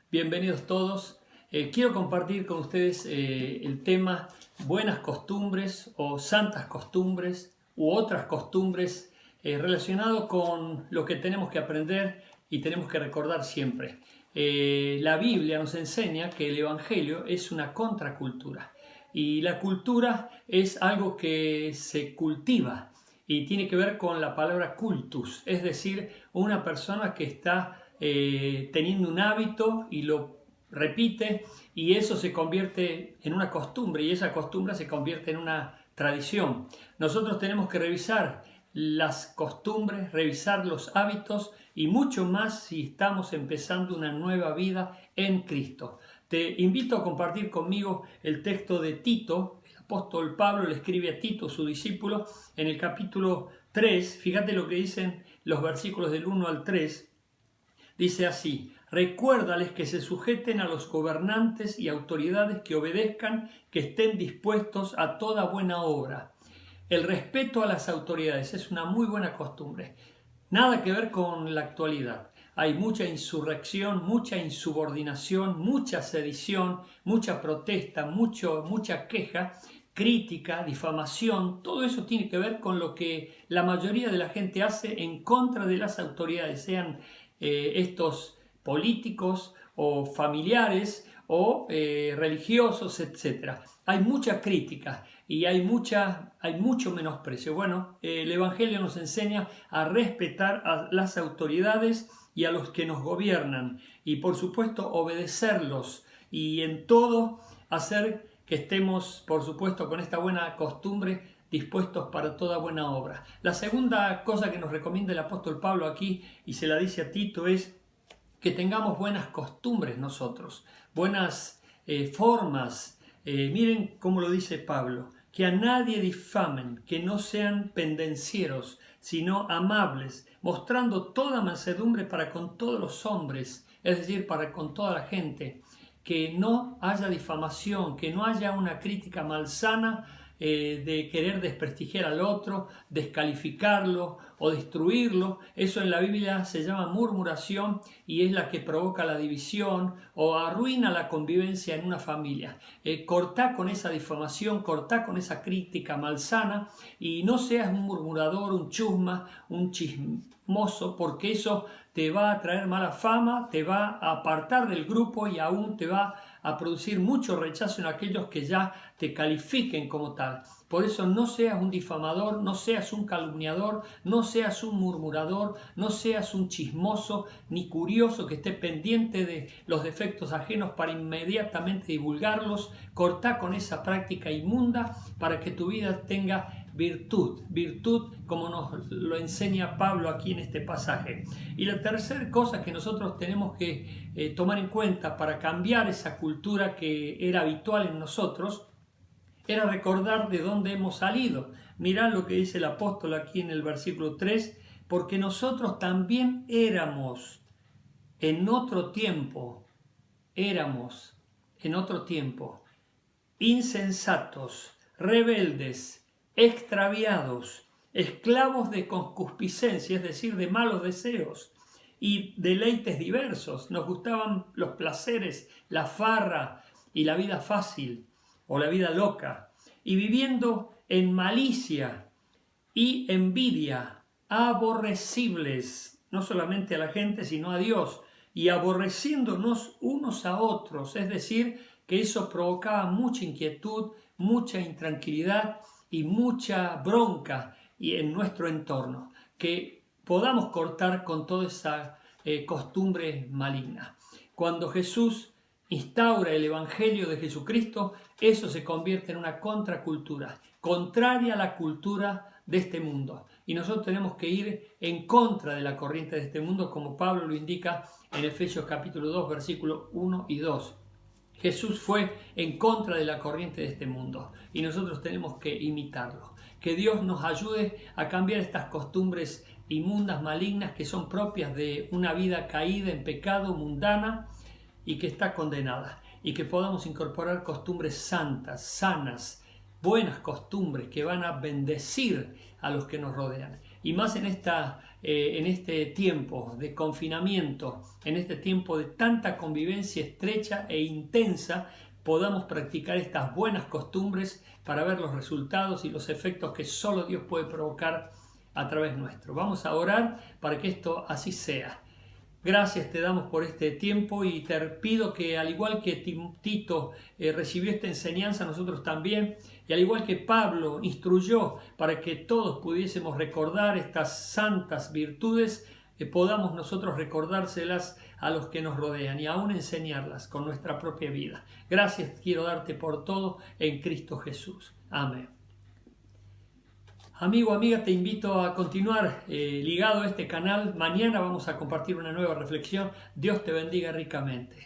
Bienvenidos todos. Quiero compartir con ustedes el tema buenas costumbres o santas costumbres u otras costumbres relacionado con lo que tenemos que aprender y tenemos que recordar siempre. La Biblia nos enseña que el Evangelio es una contracultura y la cultura es algo que se cultiva y tiene que ver con la palabra cultus, es decir, una persona que está teniendo un hábito y lo repite y eso se convierte en una costumbre y esa costumbre se convierte en una tradición. Nosotros tenemos que revisar las costumbres, revisar los hábitos y mucho más si estamos empezando una nueva vida en Cristo. Te invito a compartir conmigo el texto de Tito. El apóstol Pablo le escribe a Tito, su discípulo, en el capítulo 3. Fíjate lo que dicen los versículos del 1 al 3. Dice así: recuérdales que se sujeten a los gobernantes y autoridades, que obedezcan, que estén dispuestos a toda buena obra. El respeto a las autoridades es una muy buena costumbre. Nada que ver con la actualidad. Hay mucha insurrección, mucha insubordinación, mucha sedición, mucha protesta, mucha queja, crítica, difamación. Todo eso tiene que ver con lo que la mayoría de la gente hace en contra de las autoridades, sean estos políticos o familiares o religiosos, etc. Hay mucha crítica y hay mucho menosprecio. Bueno, el Evangelio nos enseña a respetar a las autoridades y a los que nos gobiernan y por supuesto obedecerlos y en todo hacer que estemos por supuesto con esta buena costumbre dispuestos para toda buena obra. La segunda cosa que nos recomienda el apóstol Pablo aquí y se la dice a Tito es que tengamos buenas costumbres nosotros, buenas formas. Miren cómo lo dice Pablo: que a nadie difamen, que no sean pendencieros, sino amables, mostrando toda mansedumbre para con todos los hombres, es decir, para con toda la gente, que no haya difamación, que no haya una crítica malsana de querer desprestigiar al otro, descalificarlo o destruirlo. Eso en la Biblia se llama murmuración y es la que provoca la división o arruina la convivencia en una familia. Cortá con esa difamación, cortá con esa crítica malsana y no seas un murmurador, un chusma, un chismoso, porque eso te va a traer mala fama, te va a apartar del grupo y aún te va a producir mucho rechazo en aquellos que ya te califiquen como tal. Por eso no seas un difamador, no seas un calumniador, no seas un murmurador, no seas un chismoso ni curioso que esté pendiente de los defectos ajenos para inmediatamente divulgarlos. Cortá con esa práctica inmunda para que tu vida tenga virtud como nos lo enseña Pablo aquí en este pasaje. Y la tercera cosa que nosotros tenemos que tomar en cuenta para cambiar esa cultura que era habitual en nosotros era recordar de dónde hemos salido. Mirá lo que dice el apóstol aquí en el versículo 3: porque nosotros también éramos en otro tiempo insensatos, rebeldes, extraviados, esclavos de concupiscencia, es decir, de malos deseos y deleites diversos. Nos gustaban los placeres, la farra y la vida fácil o la vida loca, y viviendo en malicia y envidia, aborrecibles, no solamente a la gente, sino a Dios, y aborreciéndonos unos a otros, es decir, que eso provocaba mucha inquietud, mucha intranquilidad y mucha bronca en nuestro entorno, que podamos cortar con toda esa costumbre maligna. Cuando Jesús instaura el Evangelio de Jesucristo, eso se convierte en una contracultura, contraria a la cultura de este mundo. Y nosotros tenemos que ir en contra de la corriente de este mundo, como Pablo lo indica en Efesios capítulo 2, versículos 1 y 2. Jesús fue en contra de la corriente de este mundo y nosotros tenemos que imitarlo. Que Dios nos ayude a cambiar estas costumbres inmundas, malignas, que son propias de una vida caída en pecado, mundana y que está condenada. Y que podamos incorporar costumbres santas, sanas, buenas costumbres que van a bendecir a los que nos rodean. y más en este tiempo de confinamiento, en este tiempo de tanta convivencia estrecha e intensa, podamos practicar estas buenas costumbres para ver los resultados y los efectos que solo Dios puede provocar a través nuestro. Vamos a orar para que esto así sea. Gracias te damos por este tiempo y te pido que al igual que Tito recibió esta enseñanza, nosotros también, y al igual que Pablo instruyó para que todos pudiésemos recordar estas santas virtudes, podamos nosotros recordárselas a los que nos rodean y aún enseñarlas con nuestra propia vida. Gracias quiero darte por todo en Cristo Jesús. Amén. Amigo, amiga, te invito a continuar ligado a este canal. Mañana vamos a compartir una nueva reflexión. Dios te bendiga ricamente.